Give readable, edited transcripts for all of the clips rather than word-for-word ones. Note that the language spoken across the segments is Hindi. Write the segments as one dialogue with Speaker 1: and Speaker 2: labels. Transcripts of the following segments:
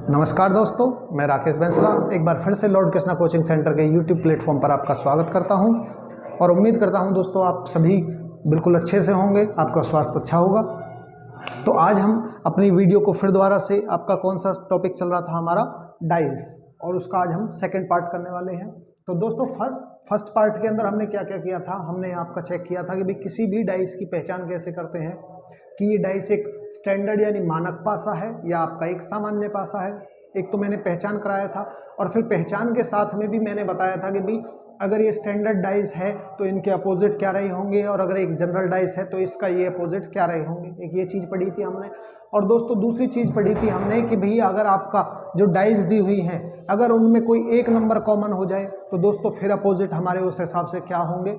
Speaker 1: नमस्कार दोस्तों, मैं राकेश बैंसला एक बार फिर से लॉर्ड कृष्णा कोचिंग सेंटर के यूट्यूब प्लेटफॉर्म पर आपका स्वागत करता हूं और उम्मीद करता हूं दोस्तों आप सभी बिल्कुल अच्छे से होंगे, आपका स्वास्थ्य अच्छा होगा। तो आज हम अपनी वीडियो को फिर दोबारा से आपका कौन सा टॉपिक चल रहा था हमारा डाइस, और उसका आज हम सेकेंड पार्ट करने वाले हैं। तो दोस्तों फर्स्ट पार्ट के अंदर हमने क्या क्या किया था, हमने आपका चेक किया था कि भाई किसी भी डाइस की पहचान कैसे करते हैं कि ये डाइस एक स्टैंडर्ड यानी मानक पासा है या आपका एक सामान्य पासा है। एक तो मैंने पहचान कराया था और फिर पहचान के साथ में भी मैंने बताया था कि भाई अगर ये स्टैंडर्ड डाइस है तो इनके अपोजिट क्या रहे होंगे, और अगर एक जनरल डाइस है तो इसका ये अपोजिट क्या रहे होंगे। एक ये चीज़ पढ़ी थी हमने। और दोस्तों दूसरी चीज़ पढ़ी थी हमने कि भैया अगर आपका जो डाइस दी हुई हैं अगर उनमें कोई एक नंबर कॉमन हो जाए तो दोस्तों फिर अपोजिट हमारे उस हिसाब से क्या होंगे।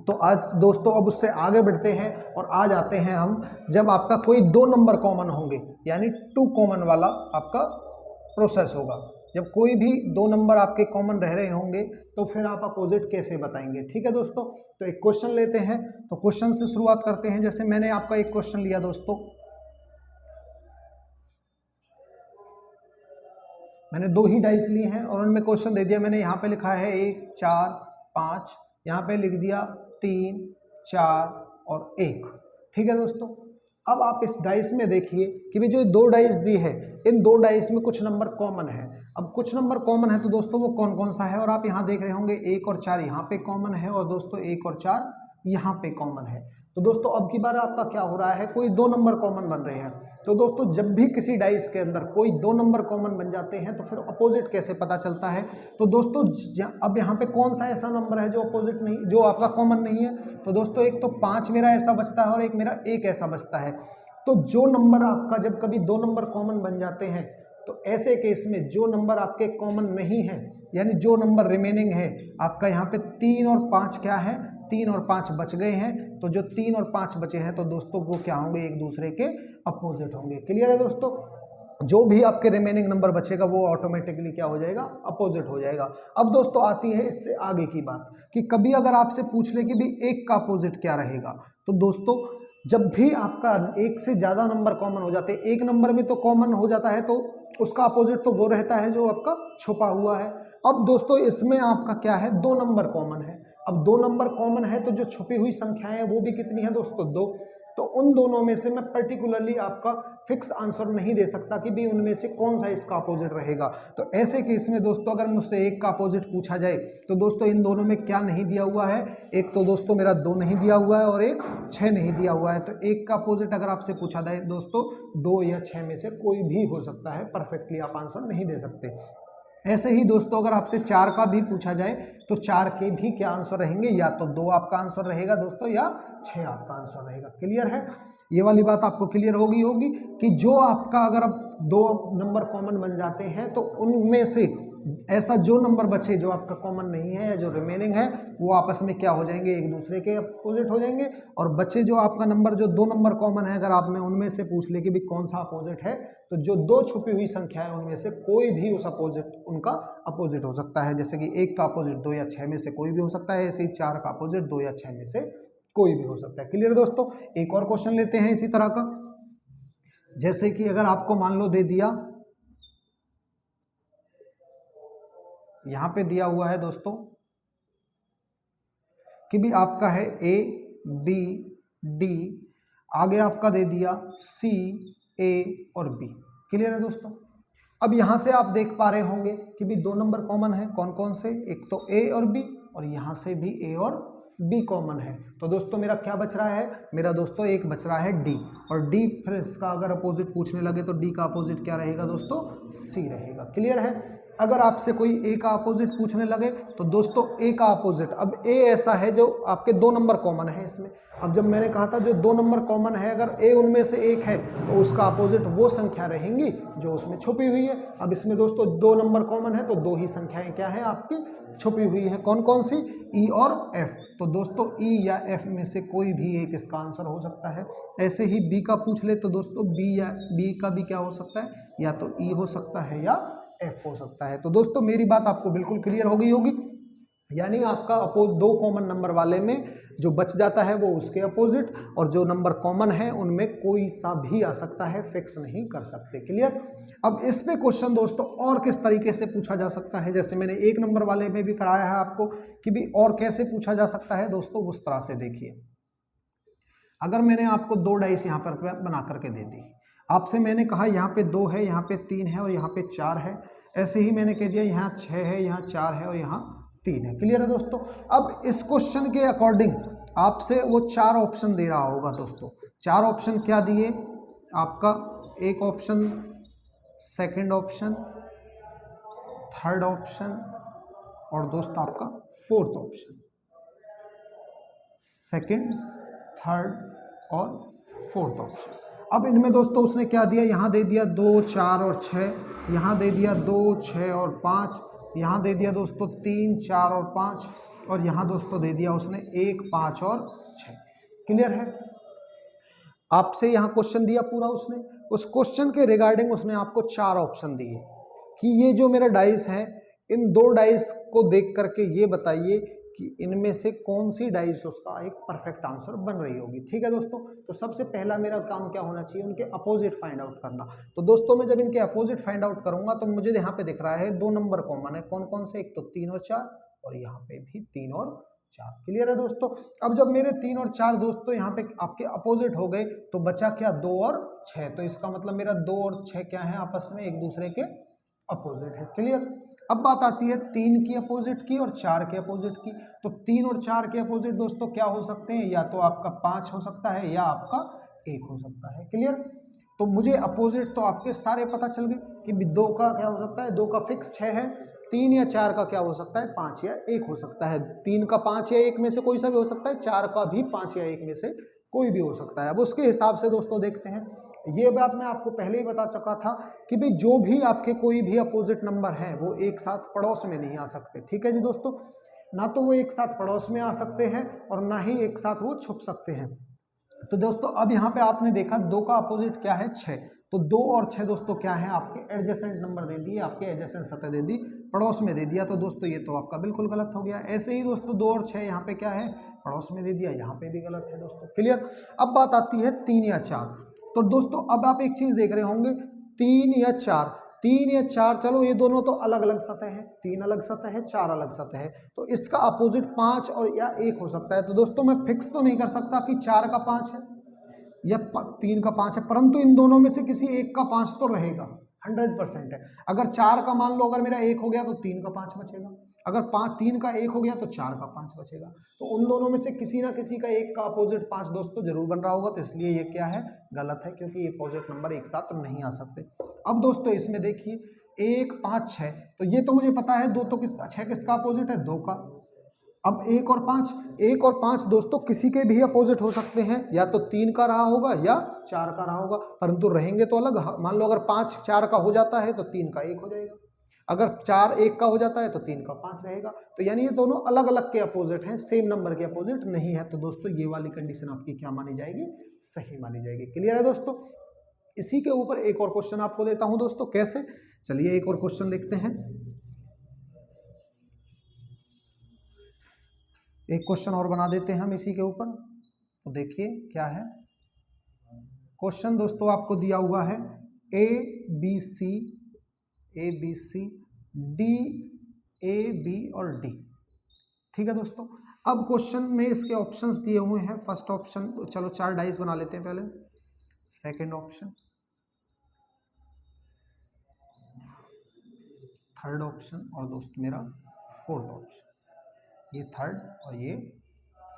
Speaker 1: तो आज दोस्तों अब उससे आगे बढ़ते हैं और आ जाते हैं हम जब आपका कोई दो नंबर कॉमन होंगे यानी टू कॉमन वाला आपका प्रोसेस होगा। जब कोई भी दो नंबर आपके कॉमन रह रहे होंगे तो फिर आप अपोजिट कैसे बताएंगे। ठीक है दोस्तों, तो एक क्वेश्चन लेते हैं। तो क्वेश्चन से शुरुआत करते हैं। जैसे मैंने आपका एक क्वेश्चन लिया दोस्तों, मैंने दो ही डाइस लिए हैं और उनमें क्वेश्चन दे दिया। मैंने यहाँ पे लिखा है 1 4 5, यहाँ पे लिख दिया 3 4 और 1। ठीक है दोस्तों, अब आप इस डाइस में देखिए कि भी जो दो डाइस दी है इन दो डाइस में कुछ नंबर कॉमन है। अब कुछ नंबर कॉमन है तो दोस्तों वो कौन कौन सा है, और आप यहाँ देख रहे होंगे 1 और 4 यहाँ पे कॉमन है और दोस्तों 1 और 4 यहाँ पे कॉमन है। तो दोस्तों अब की बार आपका क्या हो रहा है, कोई दो नंबर कॉमन बन रहे हैं। तो दोस्तों जब भी किसी डाइस के अंदर कोई दो नंबर कॉमन बन जाते हैं तो फिर अपोजिट कैसे पता चलता है। तो दोस्तों अब यहाँ पे कौन सा ऐसा नंबर है जो अपोजिट नहीं, जो आपका कॉमन नहीं है। तो दोस्तों एक तो 5 मेरा ऐसा बचता है और एक मेरा 1 ऐसा बचता है। तो जो नंबर आपका जब कभी दो नंबर कॉमन बन जाते हैं तो ऐसे केस में जो नंबर आपके कॉमन नहीं है यानी जो नंबर रिमेनिंग है आपका यहाँ पे 3 और 5 क्या है, 3 और 5 बच गए हैं। तो जो 3 और 5 बचे हैं तो दोस्तों वो क्या होंगे, एक दूसरे के अपोजिट होंगे। क्लियर है दोस्तों, जो भी आपके रिमेनिंग नंबर बचेगा वो ऑटोमेटिकली क्या हो जाएगा, अपोजिट हो जाएगा। अब दोस्तों आती है इससे आगे की बात कि कभी अगर आपसे पूछ ले कि भाई 1 का अपोजिट क्या रहेगा। तो दोस्तों जब भी आपका एक से ज़्यादा नंबर कॉमन हो जाते हैं, एक नंबर में तो कॉमन हो जाता है तो उसका अपोजिट तो वो रहता है जो आपका छुपा हुआ है। अब दोस्तों इसमें आपका क्या है, दो नंबर कॉमन है। अब दो नंबर कॉमन है तो जो छुपी हुई संख्याएं हैं वो भी कितनी है दोस्तों, 2। तो उन दोनों में से मैं पर्टिकुलरली आपका फिक्स आंसर नहीं दे सकता कि भी उनमें से कौन सा इसका अपोजिट रहेगा। तो ऐसे केस में दोस्तों अगर मुझसे 1 का अपोजिट पूछा जाए तो दोस्तों इन दोनों में क्या नहीं दिया हुआ है, एक तो दोस्तों मेरा 2 नहीं दिया हुआ है और एक 6 नहीं दिया हुआ है। तो 1 का अपोजिट अगर आपसे पूछा जाए दोस्तों 2 या 6 में से कोई भी हो सकता है, परफेक्टली आप आंसर नहीं दे सकते। ऐसे ही दोस्तों अगर आपसे 4 का भी पूछा जाए तो 4 के भी क्या आंसर रहेंगे, या तो 2 आपका आंसर रहेगा दोस्तों या 6 आपका आंसर रहेगा। क्लियर है, ये वाली बात आपको क्लियर होगी कि जो आपका अगर अब दो नंबर कॉमन बन जाते हैं तो उनमें से ऐसा जो नंबर बचे जो आपका कॉमन नहीं है या जो रिमेनिंग है वो आपस में क्या हो जाएंगे, एक दूसरे के अपोजिट हो जाएंगे। और बचे जो आपका नंबर जो दो नंबर कॉमन है अगर आप में उनमें से पूछ ले कि भी कौन सा अपोजिट है, तो जो दो छुपी हुई संख्या है उनमें से कोई भी उस अपोजिट उनका अपोजिट हो सकता है। जैसे कि 1 का अपोजिट 2 या 6 में से कोई भी हो सकता है, ऐसे ही 4 का अपोजिट 2 या 6 में से कोई भी हो सकता है। क्लियर दोस्तों, एक और क्वेश्चन लेते हैं इसी तरह का। जैसे कि अगर आपको मान लो दे दिया, यहां पे दिया हुआ है दोस्तों कि भी आपका है A B D, आगे आपका दे दिया C A और B। क्लियर है दोस्तों, अब यहां से आप देख पा रहे होंगे कि भी दो नंबर कॉमन है, कौन कौन से, एक तो A और B और यहां से भी A और B कॉमन है। तो दोस्तों मेरा क्या बच रहा है, मेरा दोस्तों एक बच रहा है D, और D फिर इसका अगर अपोजिट पूछने लगे तो D का अपोजिट क्या रहेगा दोस्तों, C रहेगा। क्लियर है, अगर आपसे कोई A का अपोजिट पूछने लगे तो दोस्तों A का अपोजिट, अब A ऐसा है जो आपके दो नंबर कॉमन है इसमें। अब जब मैंने कहा था जो दो नंबर कॉमन है अगर A उनमें से एक है तो उसका अपोजिट वो संख्या रहेंगी जो उसमें छुपी हुई है। अब इसमें दोस्तों दो नंबर कॉमन है तो दो ही संख्याएं क्या है आपकी छुपी हुई है, कौन कौन सी, E और F। तो दोस्तों E या F में से कोई भी एक इसका आंसर हो सकता है। ऐसे ही B का पूछ ले तो दोस्तों B का भी क्या हो सकता है, या तो E हो सकता है या F हो सकता है। तो दोस्तों मेरी बात आपको बिल्कुल क्लियर हो गई होगी। यानी आपका दो कॉमन नंबर वाले में जो बच जाता है वो उसके अपोजिट, और जो नंबर कॉमन है उनमें कोई सा भी आ सकता है, फिक्स नहीं कर सकते। क्लियर। अब इस पे क्वेश्चन दोस्तों और किस तरीके से पूछा जा सकता है, जैसे मैंने एक नंबर वाले में भी कराया है आपको कि भी और कैसे पूछा जा सकता है दोस्तों, उस तरह से देखिए। अगर मैंने आपको दो डाइस यहाँ पर बना करके दे दी, आपसे मैंने कहा यहाँ पे 2 है, यहाँ पे 3 है और यहाँ पे 4 है, ऐसे ही मैंने कह दिया यहाँ 6 है, यहाँ 4 है और यहाँ 3 है। क्लियर है दोस्तों। अब इस क्वेश्चन के अकॉर्डिंग आपसे वो 4 ऑप्शन दे रहा होगा दोस्तों। 4 ऑप्शन क्या दिए आपका, एक option, second option, third option और दोस्त आपका फोर्थ ऑप्शन। सेकंड, थर्ड और फोर्थ ऑप्शन। अब इनमें दोस्तों उसने क्या दिया, यहाँ दे दिया 2, 4 और 6, यहाँ दे दिया 2, 6 और 5, यहाँ दे दिया दोस्तों 3, 4 और 5, और यहाँ दोस्तों दे दिया उसने 1, 5 और 6। क्लियर है। आपसे यहाँ क्वेश्चन दिया पूरा उसने, उस क्वेश्चन के रिगार्डिंग उसने आपको 4 ऑप्शन दिए कि ये जो मेरा डाइस है, इन 2 डाइस को देख करके ये बताइए कि इनमें से कौन सी डाइस उसका एक परफेक्ट आंसर बन रही होगी। ठीक है दोस्तों। तो सबसे पहला मेरा काम क्या होना चाहिए, उनके अपोजिट फाइंड आउट करना। तो दोस्तों मैं जब इनके अपोजिट फाइंड आउट करूंगा तो मुझे यहाँ पे दिख रहा है 2 नंबर कॉमन है। कौन कौन से, एक तो 3 और 4 और यहाँ पे भी 3 और 4। क्लियर है दोस्तों। अब जब मेरे 3 और 4 दोस्तों यहाँ पे आपके अपोजिट हो गए तो बचा क्या, 2 और 6। तो इसका मतलब मेरा 2 और 6 क्या है, आपस में एक दूसरे के अपोजिट है। क्लियर। अब बात आती है 3 की अपोजिट की और 4 के अपोजिट की। तो 3 और 4 के अपोजिट दोस्तों क्या हो सकते हैं, या तो आपका 5 हो सकता है या आपका 1 हो सकता है। क्लियर। तो मुझे अपोजिट तो आपके सारे पता चल गए कि 2 का क्या हो सकता है, 2 का फिक्स 6 है, 3 या 4 का क्या हो सकता है, 5 या 1 हो सकता है। 3 का 5 या 1 में से कोई सा भी हो सकता है, 4 का भी 5 या 1 में से कोई भी हो सकता है। अब उसके हिसाब से दोस्तों देखते हैं। ये बात मैं आपको पहले ही बता चुका था कि भाई जो भी आपके कोई भी अपोजिट नंबर है वो एक साथ पड़ोस में नहीं आ सकते। ठीक है जी दोस्तों। ना तो वो एक साथ पड़ोस में आ सकते हैं और ना ही एक साथ वो छुप सकते हैं। तो दोस्तों अब यहाँ पे आपने देखा 2 का अपोजिट क्या है, 6। तो 2 और 6 दोस्तों क्या है, आपके एडजेसेंट नंबर दे दिए, आपके एडजेसेंट सतह दे दी, पड़ोस में दे दिया। तो दोस्तों ये तो आपका बिल्कुल गलत हो गया। ऐसे ही दोस्तों 2 और 6 यहाँ पे क्या है, पड़ोस में दे दिया, यहाँ पे भी गलत है दोस्तों। क्लियर। अब बात आती है 3 या 4। तो दोस्तों अब आप एक चीज देख रहे होंगे, 3 या 4, 3 या 4, चलो ये दोनों तो अलग अलग सतह है, 3 अलग सतह है, 4 अलग सतह है, तो इसका अपोजिट 5 और या 1 हो सकता है। तो दोस्तों मैं फिक्स तो नहीं कर सकता कि 4 का 5 है या 3 का 5 है, परंतु इन दोनों में से किसी एक का 5 तो रहेगा, 100% है। अगर 4 का मान लो अगर मेरा 1 हो गया तो 3 का 5 बचेगा, अगर 3 का 1 हो गया तो 4 का 5 बचेगा। तो उन दोनों में से किसी ना किसी का एक का अपोजिट 5 दोस्तों जरूर बन रहा होगा। तो इसलिए ये क्या है, गलत है, क्योंकि ये अपोजिट नंबर एक साथ नहीं आ सकते। अब दोस्तों इसमें देखिए 1, 5, 6, तो ये तो मुझे पता है 2 तो 6 किसका अपोजिट है, 2 का। अब 1 और 5 दोस्तों किसी के भी अपोजिट हो सकते हैं, या तो 3 का रहा होगा या 4 का रहा होगा, परंतु रहेंगे तो अलग। मान लो अगर 5 4 का हो जाता है तो 3 का 1 हो जाएगा, अगर 4 1 का हो जाता है तो 3 का 5 रहेगा। तो यानी ये दोनों अलग अलग के अपोजिट हैं, सेम नंबर के अपोजिट नहीं है। तो दोस्तों ये वाली कंडीशन आपकी क्या मानी जाएगी, सही मानी जाएगी। क्लियर है दोस्तों। इसी के ऊपर एक और क्वेश्चन आपको देता हूं दोस्तों, कैसे, चलिए एक और क्वेश्चन देखते हैं। एक क्वेश्चन और बना देते हैं हम इसी के ऊपर। तो देखिए क्या है क्वेश्चन दोस्तों, आपको दिया हुआ है A B C D, A B और डी। ठीक है दोस्तों। अब क्वेश्चन में इसके ऑप्शंस दिए हुए हैं। फर्स्ट ऑप्शन, चलो 4 डाइस बना लेते हैं पहले। सेकंड ऑप्शन, थर्ड ऑप्शन और दोस्त मेरा फोर्थ ऑप्शन। ये थर्ड और ये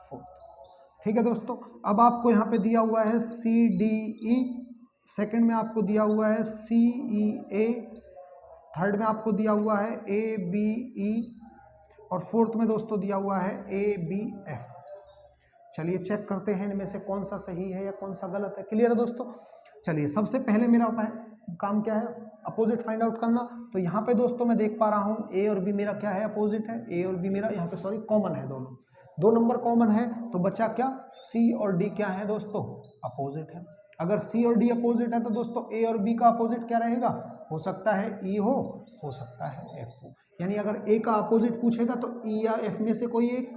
Speaker 1: फोर्थ। ठीक है दोस्तों। अब आपको यहाँ पे दिया हुआ है सी डी ई, सेकंड में आपको दिया हुआ है सी ई ए, थर्ड में आपको दिया हुआ है ए बी ई और फोर्थ में दोस्तों दिया हुआ है ए बी एफ। चलिए चेक करते हैं इनमें से कौन सा सही है या कौन सा गलत है। क्लियर है दोस्तों। चलिए सबसे पहले मेरा काम क्या है, अपोजिट फाइंड आउट करना। तो यहाँ पे दोस्तों मैं देख पा रहा हूँ ए और बी मेरा क्या है, अपोजिट है। ए और बी मेरा यहाँ पे सॉरी कॉमन है, दोनों 2 नंबर कॉमन है। तो बचा क्या, सी और डी क्या है दोस्तों, अपोजिट है। अगर सी और डी अपोजिट है तो दोस्तों ए और बी का अपोजिट क्या रहेगा, हो सकता है ई हो सकता है एफ हो। यानी अगर ए का अपोजिट पूछेगा तो ई या एफ में से कोई एक,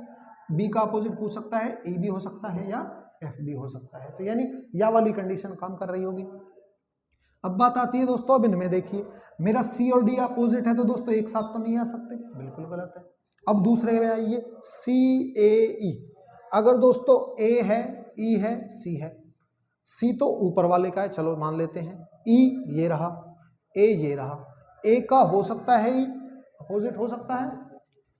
Speaker 1: बी का अपोजिट पूछ सकता है ए भी हो सकता है या एफ भी हो सकता है। तो यानी या वाली कंडीशन काम कर रही होगी। अब बात आती है दोस्तों, अब इनमें देखिए मेरा सी और डी अपोजिट है तो दोस्तों एक साथ तो नहीं आ सकते, बिल्कुल गलत है। अब दूसरे में आइए सी ए ई, अगर दोस्तों ए है ई है सी है, सी तो ऊपर वाले का है चलो मान लेते हैं, ई ये रहा ए ये रहा, ए का हो सकता है ई अपोजिट हो सकता है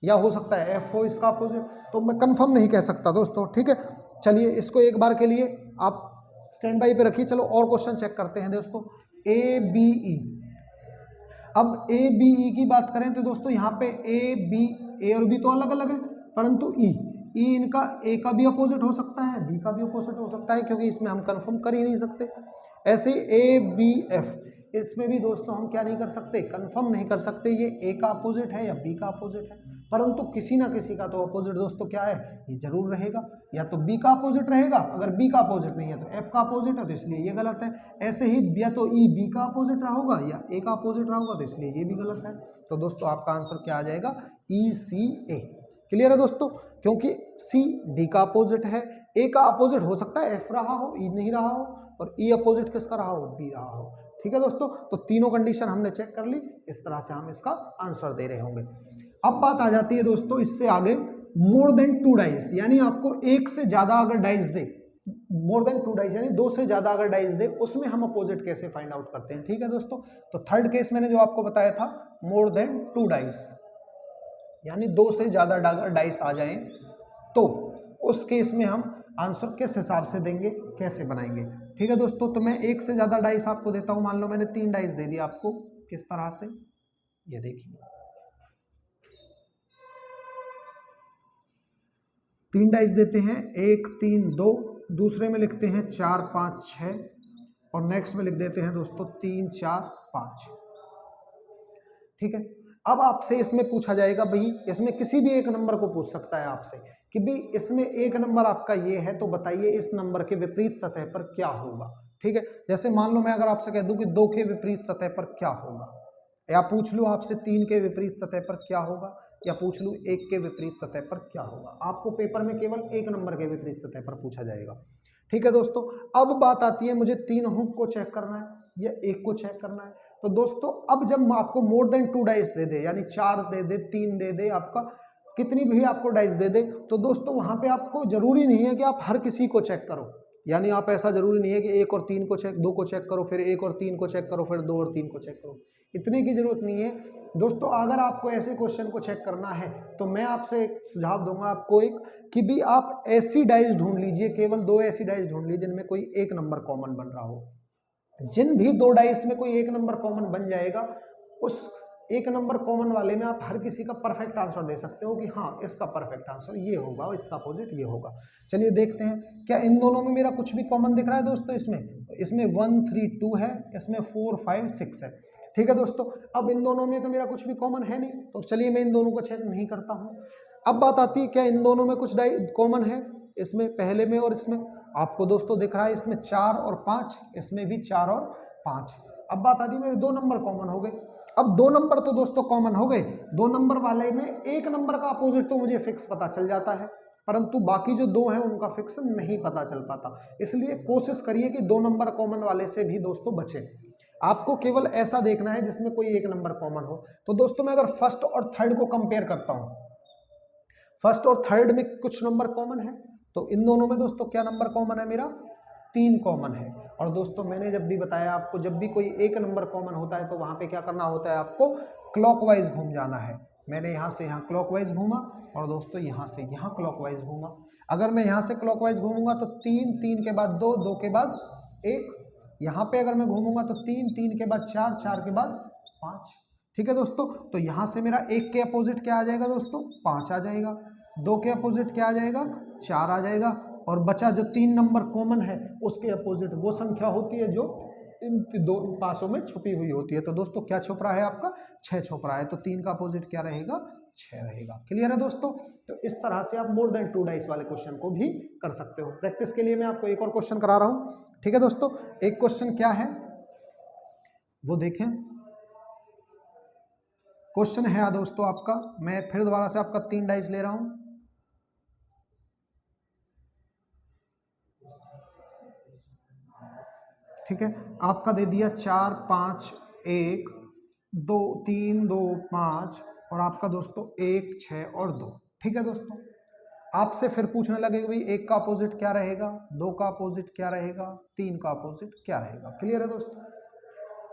Speaker 1: या हो सकता है एफ हो इसका अपोजिट, तो मैं कंफर्म नहीं कह सकता दोस्तों, ठीक है। चलिए इसको एक बार के लिए आप स्टैंड बाई पे रखिए। चलो और क्वेश्चन चेक करते हैं दोस्तों, ए बी ई। अब ए बी ई की बात करें तो दोस्तों यहाँ पे ए बी, ए और बी तो अलग अलग है, परंतु ई इनका ए का भी अपोजिट हो सकता है बी का भी अपोजिट हो सकता है, क्योंकि इसमें हम कंफर्म कर ही नहीं सकते। ऐसे ए बी एफ, इसमें भी दोस्तों हम क्या नहीं कर सकते, कंफर्म नहीं कर सकते ये ए का अपोजिट है या बी का अपोजिट है, परंतु किसी ना किसी का तो अपोजिट दोस्तों क्या है, ये जरूर रहेगा, या तो बी का अपोजिट रहेगा, अगर बी का अपोजिट नहीं है तो एफ का अपोजिट है, तो इसलिए ये गलत है। ऐसे ही या तो ई बी का अपोजिट रहा होगा या ए का अपोजिट रहा होगा, तो इसलिए ये भी गलत है। तो दोस्तों आपका आंसर क्या आ जाएगा, ई सी ए। क्लियर है दोस्तों, क्योंकि सी डी का अपोजिट है, ए का अपोजिट हो सकता है एफ रहा हो ई नहीं रहा हो, और ई अपोजिट किसका रहा हो, बी रहा हो। ठीक है दोस्तों, तो तीनों कंडीशन हमने चेक कर ली, इस तरह से हम इसका आंसर दे रहे होंगे। अब बात आ जाती है दोस्तों इससे आगे, मोर देन 2 डाइस, यानी आपको एक से ज्यादा अगर डाइस दे, मोर देन 2 डाइस यानी 2 से ज्यादा अगर डाइस दे, उसमें हम अपोजिट कैसे फाइंड आउट करते हैं। ठीक है दोस्तों, तो थर्ड केस मैंने जो आपको बताया था, मोर देन 2 डाइस यानी 2 से ज्यादा अगर डाइस आ जाएं तो उस केस में हम आंसर किस हिसाब से देंगे, कैसे बनाएंगे। ठीक है दोस्तों, तो मैं एक से ज्यादा डाइस आपको देता हूं, मान लो मैंने 3 डाइस दे दिया आपको, किस तरह से, ये देखिए 3 डाइस देते हैं, 1 3 2, दूसरे में लिखते हैं 4 5 6, और नेक्स्ट में लिख देते हैं दोस्तों 3 4 5। ठीक है, अब आपसे इसमें पूछा जाएगा, भाई इसमें किसी भी एक नंबर को पूछ सकता है आपसे कि भाई इसमें एक नंबर आपका ये है, तो बताइए इस नंबर के विपरीत सतह पर क्या होगा। ठीक है, जैसे मान लो मैं अगर आपसे कह दूं कि 2 के विपरीत सतह पर क्या होगा, या पूछ लूं आपसे 3 के विपरीत सतह पर क्या होगा, या पूछ लूं 1 के विपरीत सतह पर क्या होगा, आपको पेपर में केवल एक नंबर के विपरीत सतह पर पूछा जाएगा। ठीक है दोस्तों, अब बात आती है मुझे तीनों को चेक करना है या एक को चेक करना है। तो दोस्तों अब जब आपको मोर देन 2 डाइस दे दे, यानी 4 दे दे 3 दे दे, आपका कितनी भी आपको डाइस दे दे, तो दोस्तों वहां पे आपको जरूरी नहीं है कि आप हर किसी को चेक करो, यानी आप ऐसा जरूरी नहीं है कि 1 और 3 को चेक, 2 को चेक करो, फिर 1 और 3 को चेक करो, फिर 2 और 3 को चेक करो, इतने की जरूरत नहीं है दोस्तों। अगर आपको ऐसे क्वेश्चन को चेक करना है तो मैं आपसे एक सुझाव दूंगा आपको, एक कि भी आप ऐसी डाइस ढूंढ लीजिए, केवल 2 ऐसी डाइस ढूंढ लीजिए जिनमें कोई एक नंबर कॉमन बन रहा हो। जिन भी 2 डाइस में कोई एक नंबर कॉमन बन जाएगा, उस एक नंबर कॉमन वाले में आप हर किसी का परफेक्ट आंसर दे सकते हो कि हाँ इसका परफेक्ट आंसर ये होगा और इसका अपोजिट ये होगा। चलिए देखते हैं क्या इन दोनों में मेरा कुछ भी कॉमन दिख रहा है दोस्तों। इसमें 1 3 2 है, इसमें 4 5 6 है। ठीक है दोस्तों, अब इन दोनों में तो मेरा कुछ भी कॉमन है नहीं, तो चलिए मैं इन दोनों को चेक नहीं करता हूँ। अब बात आती है क्या इन दोनों में कुछ कॉमन है, इसमें पहले में और इसमें आपको दोस्तों दिख रहा है, इसमें 4 और 5, इसमें भी 4 और 5। अब बात आती है मेरे 2 नंबर कॉमन हो गए। अब 2 नंबर तो दोस्तों कॉमन हो गए, 2 नंबर वाले में एक नंबर का अपोजिट तो मुझे फिक्स पता चल जाता है, परंतु बाकी जो 2 हैं उनका फिक्स नहीं पता चल पाता। इसलिए कोशिश करिए कि 2 नंबर कॉमन वाले से भी दोस्तों बचे। आपको केवल ऐसा देखना है जिसमें कोई एक नंबर कॉमन हो। तो दोस्तों मैं अगर फर्स्ट और थर्ड को कंपेयर करता हूं, फर्स्ट और थर्ड में कुछ नंबर कॉमन है, तो इन दोनों में दोस्तों क्या नंबर कॉमन है, मेरा 3 कॉमन है। और दोस्तों मैंने जब भी बताया आपको, जब भी कोई एक नंबर कॉमन होता है तो वहां पे क्या करना होता है, आपको क्लॉकवाइज घूम जाना है। मैंने यहाँ से यहाँ क्लॉकवाइज घूमा और दोस्तों यहाँ से यहाँ क्लॉकवाइज घूमा। अगर मैं यहाँ से क्लॉकवाइज घूमूंगा तो 3 3 के बाद 2 2 के बाद 1, यहाँ पे अगर मैं घूमूंगा तो 3 3 के बाद 4 4 के बाद 5। ठीक है दोस्तों, तो यहाँ से मेरा 1 के अपोजिट क्या आ जाएगा दोस्तों, 5 आ जाएगा। 2 के अपोजिट क्या आ जाएगा, 4 आ जाएगा। और बचा जो 3 नंबर कॉमन है उसके अपोजिट वो संख्या होती है जो इन 2 पासों में छुपी हुई होती है। तो दोस्तों क्या छुप रहा है, आपका 6 छुप रहा है, तो 3 का अपोजिट क्या रहेगा, 6 रहेगा। क्लियर है दोस्तों, तो इस तरह से आप मोर देन 2 डाइस वाले क्वेश्चन को भी कर सकते हो। प्रैक्टिस के लिए मैं आपको एक और क्वेश्चन करा रहा हूं। ठीक है दोस्तों, एक क्वेश्चन क्या है वो देखें। क्वेश्चन है दोस्तों आपका, मैं फिर दोबारा से आपका 3 डाइस ले रहा हूं। ठीक है, आपका दे दिया 4 5 1 2 3 2 5 और आपका दोस्तों 1 6 और 2। ठीक है दोस्तों, आपसे फिर पूछने लगे कि भाई 1 का अपोजिट क्या रहेगा, 2 का अपोजिट क्या रहेगा, 3 का अपोजिट क्या रहेगा। क्लियर है दोस्तों,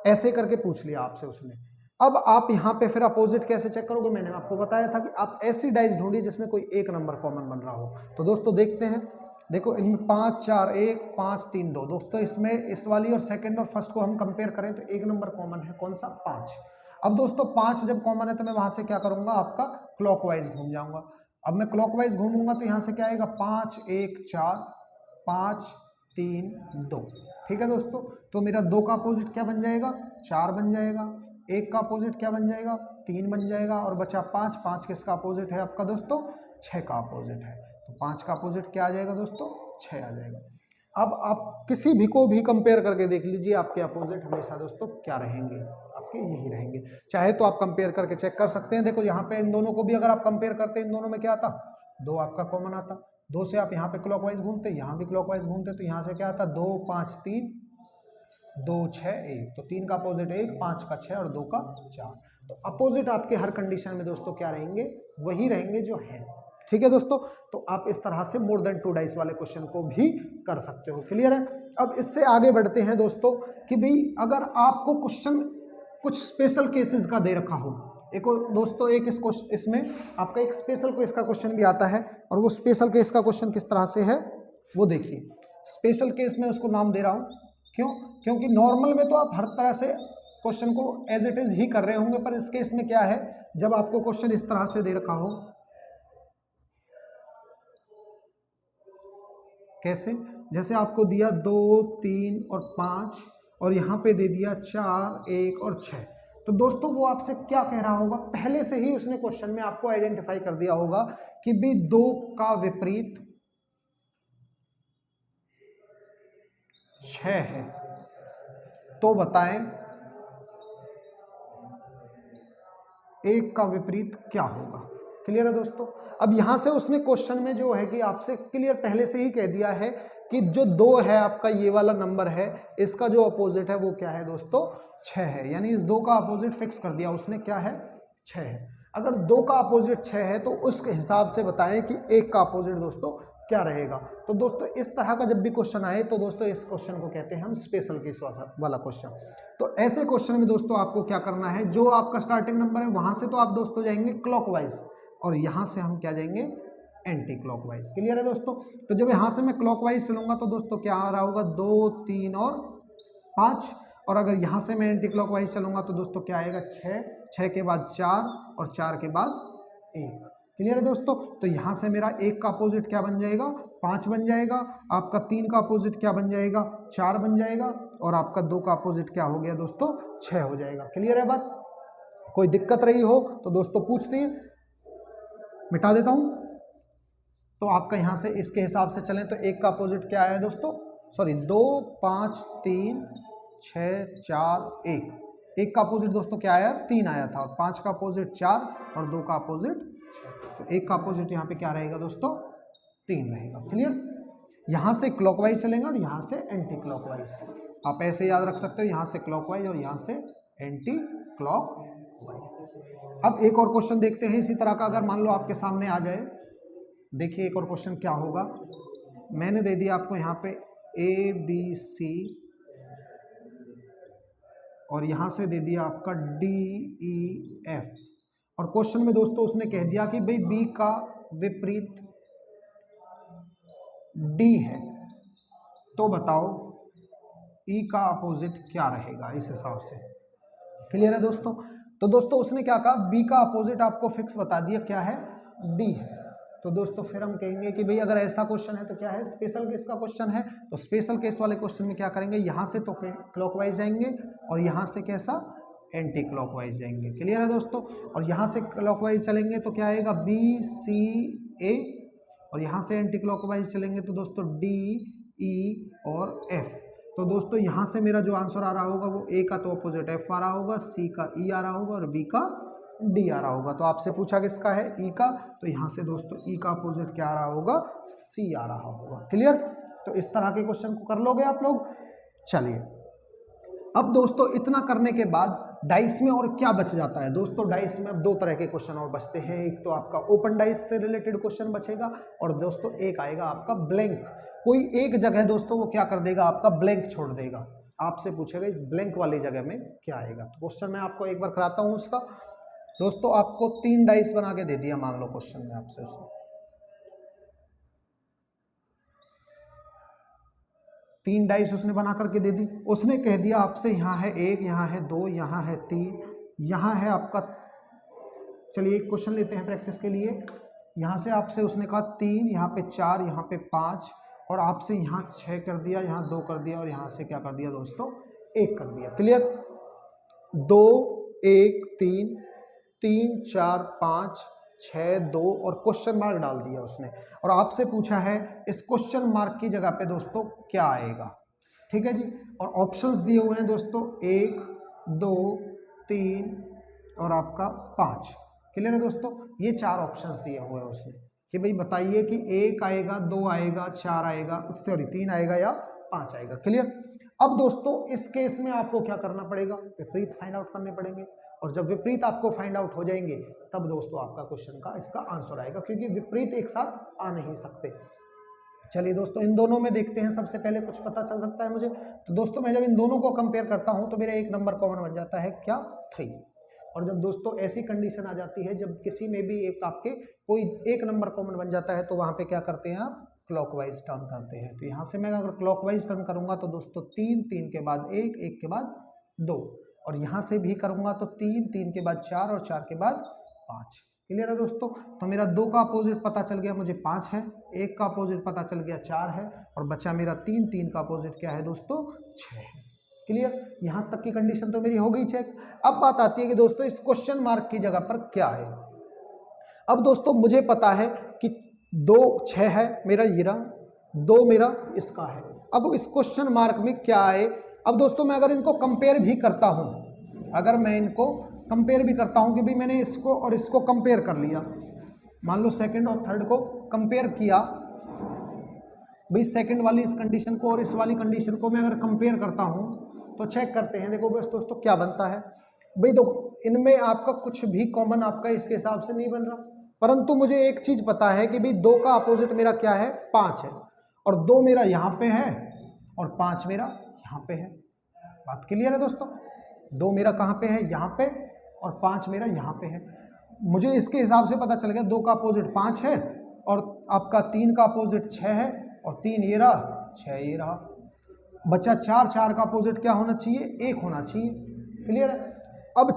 Speaker 1: ऐसे करके पूछ लिया आपसे उसने। अब आप यहाँ पे फिर अपोजिट कैसे चेक करोगे, मैंने आपको बताया था कि आप ऐसी डाइस ढूंढिए जिसमें कोई एक नंबर कॉमन बन रहा हो। तो दोस्तों देखते हैं, देखो इनमें 5 4 1 5 3 2। दोस्तों इसमें इस वाली और सेकंड और फर्स्ट को हम कंपेयर करें तो एक नंबर कॉमन है, कौन सा, 5। अब दोस्तों 5 जब कॉमन है तो मैं वहां से क्या करूंगा, आपका क्लॉकवाइज घूम जाऊंगा। अब मैं क्लॉकवाइज घूमूंगा तो यहाँ से क्या आएगा, 5 1 4 5 3 2। ठीक है दोस्तों, तो मेरा 2 का अपोजिट क्या बन जाएगा, 4 बन जाएगा। 1 का अपोजिट क्या बन जाएगा, 3 बन जाएगा। और बचा 5, 5 किसका अपोजिट है आपका दोस्तों, 6 का अपोजिट है। तो 5 का अपोजिट क्या आ जाएगा दोस्तों, 6 आ जाएगा। अब आप किसी भी को भी कंपेयर करके देख लीजिए, आपके अपोजिट हमेशा दोस्तों क्या रहेंगे, आपके यही रहेंगे। चाहे तो आप कंपेयर करके चेक कर सकते हैं। देखो यहाँ पे इन दोनों को भी अगर आप कंपेयर करते, इन दोनों में क्या आता, 2 आपका कॉमन आता। 2 से आप यहाँ पे क्लॉकवाइज घूमते, यहाँ भी क्लॉकवाइज घूमते, तो यहाँ से क्या आता, 2 5 3 2 6 1। तो 3 का अपोजिट 1, 5 का 6 और 2 का 4। तो अपोजिट आपके हर कंडीशन में दोस्तों क्या रहेंगे, वही रहेंगे जो है। ठीक है दोस्तों, तो आप इस तरह से मोर देन 2 डाइस वाले क्वेश्चन को भी कर सकते हो। क्लियर है। अब इससे आगे बढ़ते हैं दोस्तों कि भाई अगर आपको क्वेश्चन कुछ स्पेशल केसेस का दे रखा हो, एक दोस्तों एक इसमें आपका एक स्पेशल केस का क्वेश्चन भी आता है। और वो स्पेशल केस का क्वेश्चन किस तरह से है वो देखिए। स्पेशल केस में उसको नाम दे रहा हूं, क्यों, क्योंकि नॉर्मल में तो आप हर तरह से क्वेश्चन को एज इट इज ही कर रहे होंगे, पर इस केस में क्या है, जब आपको क्वेश्चन इस तरह से दे रखा हो, कैसे, जैसे आपको दिया 2 3 और 5 और यहाँ पे दे दिया 4 1 और 6। तो दोस्तों वो आपसे क्या कह रहा होगा, पहले से ही उसने क्वेश्चन में आपको आइडेंटिफाई कर दिया होगा कि भी 2 का विपरीत 6 है, तो बताएं 1 का विपरीत क्या होगा। क्लियर है दोस्तों। अब यहां से उसने क्वेश्चन में जो है कि आपसे क्लियर पहले से ही कह दिया है कि जो 2 है आपका ये वाला नंबर है, इसका जो अपोजिट है वो क्या है दोस्तों, 6 है। यानी इस 2 का अपोजिट फिक्स कर दिया उसने, क्या है, 6 है। अगर 2 का अपोजिट 6 है तो उसके हिसाब से बताएं कि 1 का अपोजिट दोस्तों क्या रहेगा। तो दोस्तों इस तरह का जब भी क्वेश्चन आए तो दोस्तों इस क्वेश्चन को कहते हैं हम स्पेशल केस वाला क्वेश्चन। तो ऐसे क्वेश्चन में दोस्तों आपको क्या करना है, जो आपका स्टार्टिंग नंबर है वहां से तो आप दोस्तों जाएंगे क्लॉकवाइज और यहां से हम क्या जाएंगे, एंटी क्लॉकवाइज। क्लियर है दोस्तों। तो जब यहां से मैं क्लॉकवाइज चलूंगा तो दोस्तों क्या आ रहा होगा, 2 3 और 5। और अगर यहां से मैं एंटी क्लॉकवाइज चलूंगा तो दोस्तों क्या आएगा, 6, 6 के बाद 4 और 4 के बाद 1। क्लियर है दोस्तों। तो यहां से मेरा 1 का अपोजिट क्या बन जाएगा, 5 बन जाएगा। आपका 3 का अपोजिट क्या बन जाएगा, 4 बन जाएगा। और आपका 2 का अपोजिट क्या हो गया दोस्तों, 6 हो जाएगा। क्लियर है बात। कोई दिक्कत रही हो तो दोस्तों पूछते हैं, मिटा देता हूं। तो आपका यहां से इसके हिसाब से चलें तो 1 का अपोजिट क्या आया दोस्तों, सॉरी 2 5 3 6 4 1। 1 का अपोजिट दोस्तों क्या आया, 3 आया था। और 5 का अपोजिट 4 और 2 का अपोजिट 6। तो 1 का अपोजिट यहाँ पे क्या रहेगा दोस्तों, 3 रहेगा। क्लियर। यहां से क्लॉकवाइज चलेगा और यहां से एंटी क्लॉकवाइज। आप ऐसे याद रख सकते हो, यहां से क्लॉकवाइज और यहां से एंटी क्लॉकवाइज। अब एक और क्वेश्चन देखते हैं इसी तरह का, अगर मान लो आपके सामने आ जाए। देखिए एक और क्वेश्चन क्या होगा, मैंने दे दिया आपको यहाँ पे ABC और यहां से दे दिया आपका DEF। और क्वेश्चन में दोस्तों उसने कह दिया कि भाई B का विपरीत D है, तो बताओ E का अपोजिट क्या रहेगा इस हिसाब से। क्लियर है दोस्तों। तो दोस्तों उसने क्या कहा, B का अपोजिट आपको फिक्स बता दिया, क्या है, D है। तो दोस्तों फिर हम कहेंगे कि भाई अगर ऐसा क्वेश्चन है तो क्या है, स्पेशल केस का क्वेश्चन है। तो स्पेशल केस वाले क्वेश्चन में क्या करेंगे, यहां से तो क्लॉकवाइज जाएंगे और यहां से कैसा, एंटी क्लॉकवाइज जाएंगे। क्लियर है दोस्तों। और यहां से क्लॉकवाइज चलेंगे तो क्या आएगा, BCA। और यहां से एंटी क्लॉकवाइज चलेंगे तो दोस्तों DE और F। तो दोस्तों यहां से मेरा जो आंसर आ रहा होगा वो A का तो अपोजिट F आ रहा होगा, C का E आ रहा होगा और B का डी आ रहा होगा। तो आपसे पूछा किसका है, ई का, तो यहाँ से दोस्तों ई का अपोजिट क्या आ रहा होगा, सी आ रहा होगा। क्लियर। तो इस तरह के क्वेश्चन को कर लोगे आप लोग। चलिए अब दोस्तों इतना करने के बाद डाइस में और क्या बच जाता है दोस्तों, डाइस में अब दो तरह के क्वेश्चन और बचते हैं। एक तो आपका ओपन डाइस से रिलेटेड क्वेश्चन बचेगा और दोस्तों एक आएगा आपका ब्लैंक। कोई एक जगह दोस्तों वो क्या कर देगा, आपका ब्लैंक छोड़ देगा, आपसे पूछेगा इस ब्लैंक वाली जगह में क्या आएगा। तो क्वेश्चन मैं आपको एक बार कराता हूँ उसका। दोस्तों आपको 3 डाइस बना के दे दिया, मान लो क्वेश्चन में आपसे उसने 3 डाइस उसने बना करके दे दी। उसने कह दिया आपसे यहाँ है 1, यहाँ है 2, यहाँ है 3, यहाँ है आपका, चलिए एक क्वेश्चन लेते हैं प्रैक्टिस के लिए। यहाँ से आपसे उसने कहा 3, यहाँ पे 4, यहाँ पे 5 और आपसे यहाँ 6 कर दिया, यहाँ 2 कर दिया और यहाँ से क्या कर दिया दोस्तों, 1 कर दिया। क्लियर। 2 1 3 3 4 5 6 2 और क्वेश्चन मार्क डाल दिया उसने और आपसे पूछा है इस क्वेश्चन मार्क की जगह पे दोस्तों क्या आएगा। ठीक है जी। और ऑप्शंस दिए हुए हैं दोस्तों 1 2 3 और आपका 5। क्लियर है दोस्तों। ये 4 ऑप्शंस दिए हुए हैं उसने कि भाई बताइए कि 1 आएगा, 2 आएगा, 4 आएगा, सॉरी 3 आएगा या 5 आएगा। क्लियर। अब दोस्तों इस केस में आपको क्या करना पड़ेगा, विपरीत फाइंड आउट करने पड़ेंगे और जब विपरीत आपको फाइंड आउट हो जाएंगे तब दोस्तों आपका क्वेश्चन का इसका आंसर आएगा, क्योंकि विपरीत एक साथ आ नहीं सकते। चलिए दोस्तों इन दोनों में देखते हैं। सबसे पहले कुछ पता चल सकता है मुझे, तो दोस्तों मैं जब इन दोनों को कंपेयर करता हूं तो मेरा एक नंबर कॉमन बन जाता है क्या, 3। और जब दोस्तों ऐसी कंडीशन आ जाती है जब किसी में भी एक आपके कोई एक नंबर कॉमन बन जाता है तो वहां पे क्या करते हैं आप, क्लॉकवाइज टर्न करते हैं। तो यहाँ से मैं अगर क्लॉकवाइज टर्न करूंगा तो दोस्तों 3 3 के बाद 1 1 के बाद 2 और यहाँ से भी करूंगा तो 3 3 के बाद 4 और 4 के बाद 5। क्लियर है दोस्तों। तो मेरा 2 का अपोजिट पता चल गया मुझे 5 है, 1 का अपोजिट पता चल गया 4 है और बचा मेरा 3 3 का अपोजिट क्या है दोस्तों, 6 है। क्लियर। यहाँ तक की कंडीशन तो मेरी हो गई चेक। अब बात आती है कि दोस्तों इस क्वेश्चन मार्क की जगह पर क्या है। अब दोस्तों मुझे पता है कि 2 6 है मेरा, ये रहा 2 मेरा इसका है। अब इस क्वेश्चन मार्क में क्या आए। अब दोस्तों मैं अगर इनको कंपेयर भी करता हूं, अगर मैं इनको कंपेयर भी करता हूं कि भाई मैंने इसको और इसको कंपेयर कर लिया, मान लो सेकंड और थर्ड को कंपेयर किया, भाई सेकंड वाली इस कंडीशन को और इस वाली कंडीशन को मैं अगर कंपेयर करता हूं तो चेक करते हैं। देखो बस दोस्तों क्या बनता है भाई, देखो इनमें आपका कुछ भी कॉमन आपका इसके हिसाब से नहीं बन रहा, परंतु मुझे एक चीज पता है कि भाई 2 का अपोजिट मेरा क्या है, 5 है और 2 मेरा यहाँ पे है और 5 मेरा यहाँ पे है। बात क्लियर है दोस्तों। 2 मेरा कहाँ पे है, यहाँ पे, और 5 मेरा यहाँ पे है। मुझे इसके हिसाब से पता चल गया 2 का अपोजिट 5 है और आपका 3 का अपोजिट 6 है और 3 ये रहा, 6 ये रहा, बचा 4 4 का अपोजिट क्या होना चाहिए, 1 होना चाहिए। क्लियर है। अब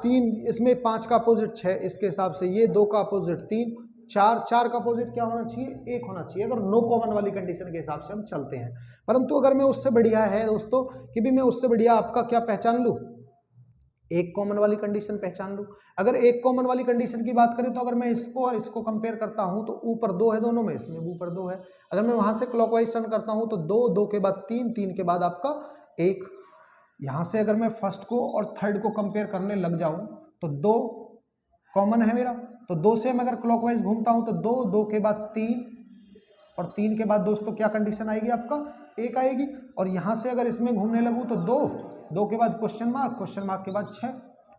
Speaker 1: 3 इसमें 5 का अपोजिट 6, इसके हिसाब से ये 2 का अपोजिट 3, 4 4 का अपोजिट क्या होना चाहिए, 1 होना चाहिए, अगर नो कॉमन वाली कंडीशन के हिसाब से हम चलते हैं। परंतु अगर मैं उससे बढ़िया है दोस्तों कि भी मैं उससे बढ़िया आपका क्या पहचान लूँ, एक कॉमन वाली कंडीशन पहचान लूँ। अगर एक कॉमन वाली कंडीशन की बात करें तो अगर मैं इसको और इसको कंपेयर करता हूं तो ऊपर 2 है दोनों में, इसमें ऊपर 2 है। अगर मैं वहां से क्लॉकवाइज टर्न करता हूं तो 2 2 के बाद 3 3 के बाद आपका 1। यहां से अगर मैं फर्स्ट को और थर्ड को कंपेयर करने लग जाऊं तो 2 कॉमन है मेरा, तो 2 से मैं अगर क्लॉकवाइज घूमता हूं तो 2 2 के बाद 3 और 3 के बाद दोस्तों क्या कंडीशन आएगी, आपका 1 आएगी। और यहां से अगर इसमें घूमने लगूं तो 2 2 के बाद क्वेश्चन मार्क के बाद 6।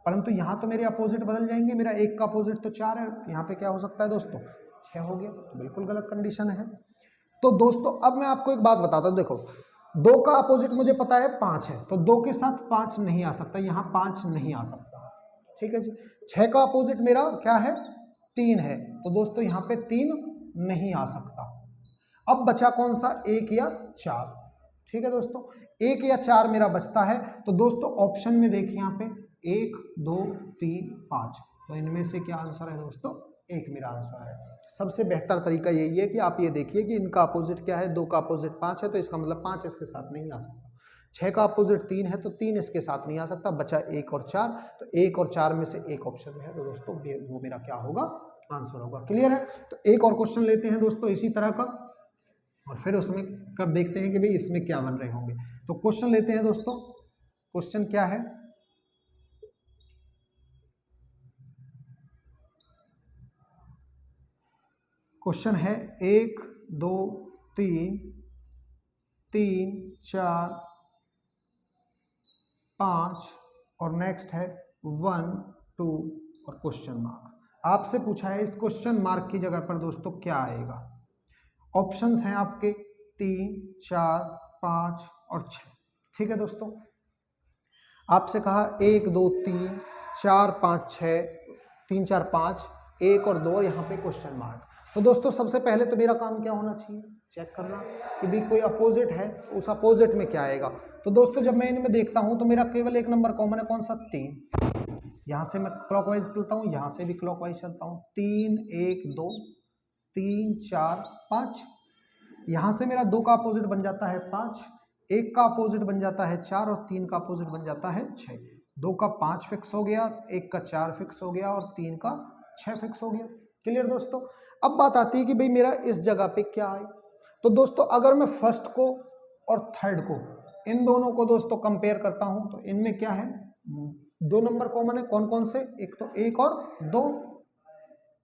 Speaker 1: परंतु यहां तो मेरे अपोजिट बदल जाएंगे, मेरा 1 का अपोजिट तो 4 है, यहाँ पे क्या हो सकता है दोस्तों, 6 हो गया। तो बिल्कुल गलत कंडीशन है। तो दोस्तों अब मैं आपको एक बात बताता हूं, देखो 2 का अपोजिट मुझे पता है 5 है, तो 2 के साथ 5 नहीं आ सकता, यहाँ 5 नहीं आ सकता। ठीक है जी। 6 का अपोजिट मेरा क्या है, 3 है, तो दोस्तों यहाँ पे 3 नहीं आ सकता। अब बचा कौन सा, 1 या 4। ठीक है दोस्तों, 1 या 4 मेरा बचता है। तो दोस्तों ऑप्शन में देखिए यहाँ पे 1 2 3 5, तो इनमें से क्या आंसर है दोस्तों, 1 मेरा आंसर है। सबसे बेहतर तरीका यही है कि आप ये देखिए कि इनका अपोजिट क्या है, 2 का अपोजिट 5 है तो इसका मतलब 5 इसके साथ नहीं आ सकता। 6 का अपोजिट 3 है तो 3 इसके साथ नहीं आ सकता, बचा 1 और 4, तो 1 और 4 में से एक ऑप्शन में है, तो दोस्तों वो मेरा क्या होगा, आंसर होगा। क्लियर है। तो एक और क्वेश्चन लेते हैं दोस्तों इसी तरह का और फिर उसमें कर देखते हैं कि भाई इसमें क्या बन रहे होंगे। तो क्वेश्चन लेते हैं दोस्तों। क्वेश्चन क्या है, क्वेश्चन है 1 2 3 3 4 5 और नेक्स्ट है 1 2 और क्वेश्चन मार्क। आपसे पूछा है इस क्वेश्चन मार्क की जगह पर दोस्तों क्या आएगा। ऑप्शंस हैं आपके 3 4 5 और 6। ठीक है दोस्तों, आपसे कहा 1 2 3 4 5 6 3 4 5 1 और 2 और यहाँ पे क्वेश्चन मार्क। तो दोस्तों सबसे पहले तो मेरा काम क्या होना चाहिए, चेक करना कि भी कोई अपोजिट है, उस अपोजिट में क्या आएगा। तो दोस्तों जब मैं इनमें देखता हूं तो मेरा केवल एक नंबर कॉमन है, कौन सा 3। यहाँ से मैं क्लॉकवाइज चलता हूँ, यहाँ से भी क्लॉकवाइज चलता हूँ। 3 1 2 3 4 5। यहाँ से मेरा 2 का अपोजिट बन जाता है 5, 1 का अपोजिट बन जाता है 4 और 3 का अपोजिट बन जाता है 6। 2 का 5 फिक्स हो गया, 1 का 4 फिक्स हो गया और 3 का 6 फिक्स हो गया। क्लियर दोस्तों। अब बात आती है कि भाई मेरा इस जगह पे क्या है। तो दोस्तों अगर मैं फर्स्ट को और थर्ड को, इन दोनों को दोस्तों कंपेयर करता हूं तो इनमें क्या है, 2 नंबर कॉमन है। कौन कौन से, एक तो 1 और 2,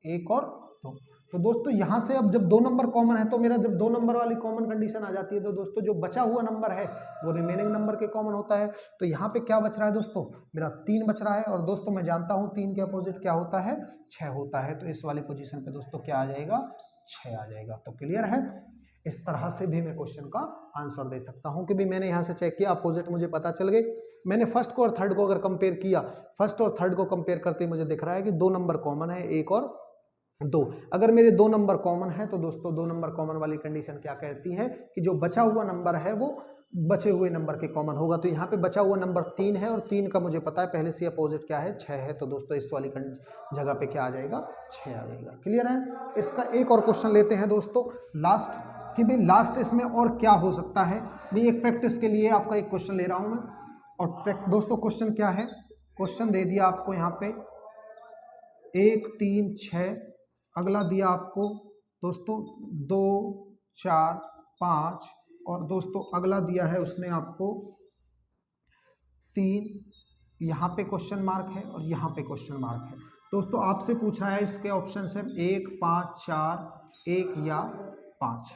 Speaker 1: 1 और 2। तो दोस्तों यहां से अब जब 2 नंबर कॉमन है तो मेरा जब 2 नंबर वाली कॉमन कंडीशन आ जाती है तो दोस्तों जो बचा हुआ नंबर है वो रिमेनिंग नंबर के कॉमन होता है। तो यहाँ पे क्या बच रहा है दोस्तों, मेरा 3 बच रहा है। और दोस्तों मैं जानता हूँ 3 के अपोजिट क्या होता है, 6 होता है। तो इस वाली पोजीशन पे दोस्तों क्या आ जाएगा, 6 आ जाएगा। तो क्लियर है, इस तरह से भी मैं क्वेश्चन का आंसर दे सकता हूं कि भी मैंने यहां से चेक किया, अपोजिट मुझे पता चल गए। मैंने फर्स्ट को और थर्ड को अगर कंपेयर किया, फर्स्ट और थर्ड को कंपेयर करते मुझे दिख रहा है कि 2 नंबर कॉमन है, 1 और 2। अगर मेरे 2 नंबर कॉमन है तो दोस्तों 2 नंबर कॉमन वाली कंडीशन क्या कहती है कि जो बचा हुआ नंबर है वो बचे हुए नंबर के कॉमन होगा। तो यहाँ पे बचा हुआ नंबर 3 है और 3 का मुझे पता है पहले से अपोजिट क्या है, 6 है। तो दोस्तों इस वाली जगह पे क्या आ जाएगा, 6 आ जाएगा। क्लियर है। इसका एक और क्वेश्चन लेते हैं दोस्तों लास्ट, कि भाई लास्ट इसमें और क्या हो सकता है। भाई एक प्रैक्टिस के लिए आपका एक क्वेश्चन ले रहा हूं मैं। और दोस्तों क्वेश्चन क्या है, क्वेश्चन दे दिया आपको यहाँ पे 1 3 6, अगला दिया आपको दोस्तों 2 4 5 और दोस्तों अगला दिया है उसने आपको 3। यहाँ पे क्वेश्चन मार्क है और यहाँ पे क्वेश्चन मार्क है। दोस्तों आपसे पूछ रहा है इसके ऑप्शन है 1 5 4 1 या 5,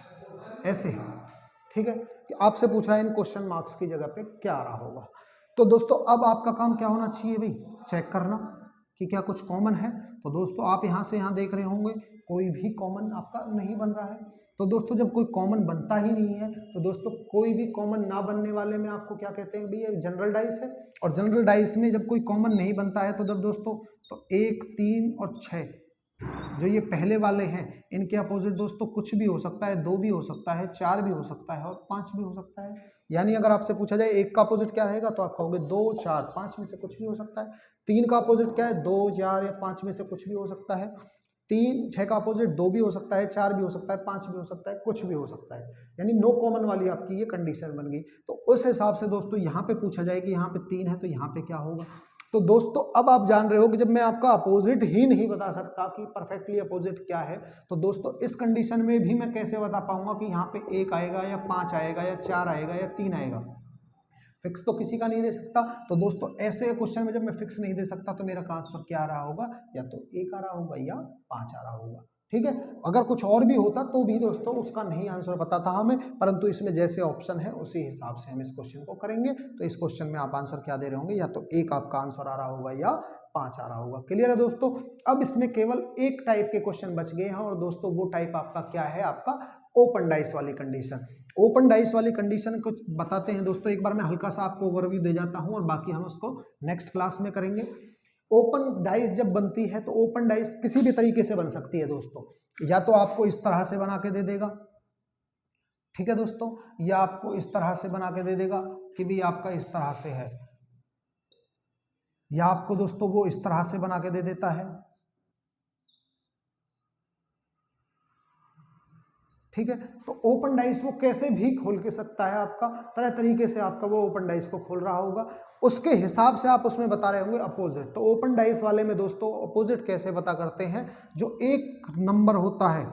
Speaker 1: ऐसे है। ठीक है, कि आपसे पूछ रहा है इन क्वेश्चन मार्क्स की जगह पे क्या आ रहा होगा। तो दोस्तों अब आपका काम क्या होना चाहिए भाई, चेक करना कि क्या कुछ कॉमन है। तो दोस्तों आप यहाँ से यहाँ देख रहे होंगे कोई भी कॉमन आपका नहीं बन रहा है। तो दोस्तों जब कोई कॉमन बनता ही नहीं है तो दोस्तों कोई भी कॉमन ना बनने वाले में आपको क्या कहते हैं भाई, ये जनरल डाइस है। और जनरल डाइस में जब कोई कॉमन नहीं बनता है तो जब दोस्तों तो 1 3 और 6 जो ये पहले वाले हैं इनके अपोजिट दोस्तों कुछ भी हो सकता है, 2 भी हो सकता है, 4 भी हो सकता है और 5 भी हो सकता है। यानी अगर आपसे पूछा जाए 1 का अपोजिट क्या रहेगा तो आप कहोगे 2 4 5 में से कुछ भी हो सकता है। 3 का अपोजिट क्या है, 2 4 या 5 में से कुछ भी हो सकता है। 3 6 का अपोजिट 2 भी हो सकता है, 4 भी हो सकता है, 5 भी हो सकता है, कुछ भी हो सकता है। यानी नो कॉमन वाली आपकी ये कंडीशन बन गई। तो उस हिसाब से दोस्तों यहाँ पे पूछा जाए कि यहाँ पे 3 है तो यहाँ पे क्या होगा। तो दोस्तों अब आप जान रहे हो कि जब मैं आपका अपोजिट ही नहीं बता सकता कि परफेक्टली अपोजिट क्या है, तो दोस्तों इस कंडीशन में भी मैं कैसे बता पाऊंगा कि यहाँ पे 1 आएगा या 5 आएगा या 4 आएगा या 3 आएगा। फिक्स तो किसी का नहीं दे सकता। तो दोस्तों ऐसे क्वेश्चन में जब मैं फिक्स नहीं दे सकता तो मेरा आंसर क्या आ रहा होगा, या तो 1 आ रहा होगा या 5 आ रहा होगा। ठीक है, अगर कुछ और भी होता तो भी दोस्तों उसका नहीं आंसर पता था हमें, परंतु इसमें जैसे ऑप्शन है उसी हिसाब से हम इस क्वेश्चन को करेंगे। तो इस क्वेश्चन में आप आंसर क्या दे रहे होंगे, या तो 1 आपका आंसर आ रहा होगा या 5 आ रहा होगा। क्लियर है दोस्तों। अब इसमें केवल एक टाइप के क्वेश्चन बच गए हैं और दोस्तों वो टाइप आपका क्या है, आपका ओपन डाइस वाली कंडीशन। ओपन डाइस वाली कंडीशन कुछ बताते हैं दोस्तों, एक बार मैं हल्का सा आपको ओवरव्यू दे जाता हूं और बाकी हम उसको नेक्स्ट क्लास में करेंगे। ओपन डाइस जब बनती है तो ओपन डाइस किसी भी तरीके से बन सकती है दोस्तों, या तो आपको इस तरह से बना के दे देगा, ठीक है दोस्तों, या आपको इस तरह से बना के दे देगा कि भी आपका इस तरह से है, या आपको दोस्तों वो इस तरह से बना के दे देता है। ठीक है, तो ओपन डाइस वो कैसे भी खोल के सकता है, आपका तरह तरीके से आपका वो ओपन डाइस को खोल रहा होगा, उसके हिसाब से आप उसमें बता रहे होंगे अपोजिट। तो ओपन डाइस वाले में दोस्तों अपोजिट कैसे पता करते हैं, जो एक नंबर होता है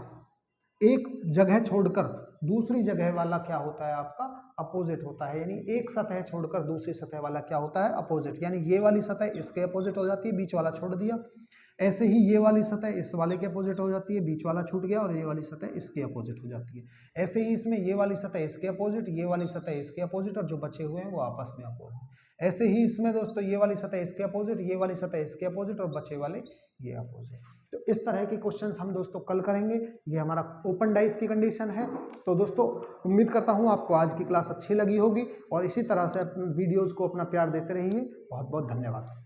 Speaker 1: एक जगह छोड़कर दूसरी जगह वाला क्या होता है, आपका अपोजिट होता है। यानी एक सतह छोड़कर दूसरी सतह वाला क्या होता है, अपोजिट। यानी ये वाली सतह इसके अपोजिट हो जाती है, बीच वाला छोड़ दिया। ऐसे ही ये वाली सतह इस वाले के अपोजिट हो जाती है, बीच वाला छूट गया, और ये वाली सतह इसके अपोजिट हो जाती है। ऐसे ही इसमें ये वाली सतह इसके अपोजिट, ये वाली सतह इसके अपोजिट, और जो बचे हुए हैं वो आपस में अपोजिट। ऐसे ही इसमें दोस्तों ये वाली सतह इसके अपोजिट, ये वाली सतह इसके अपोजिट, और बचे वाले ये अपोजिट। तो इस तरह के क्वेश्चंस हम दोस्तों कल करेंगे। ये हमारा ओपन डाइस की कंडीशन है। तो दोस्तों उम्मीद करता हूँ आपको आज की क्लास अच्छी लगी होगी, और इसी तरह से वीडियोस को अपना प्यार देते रहिए। बहुत बहुत धन्यवाद।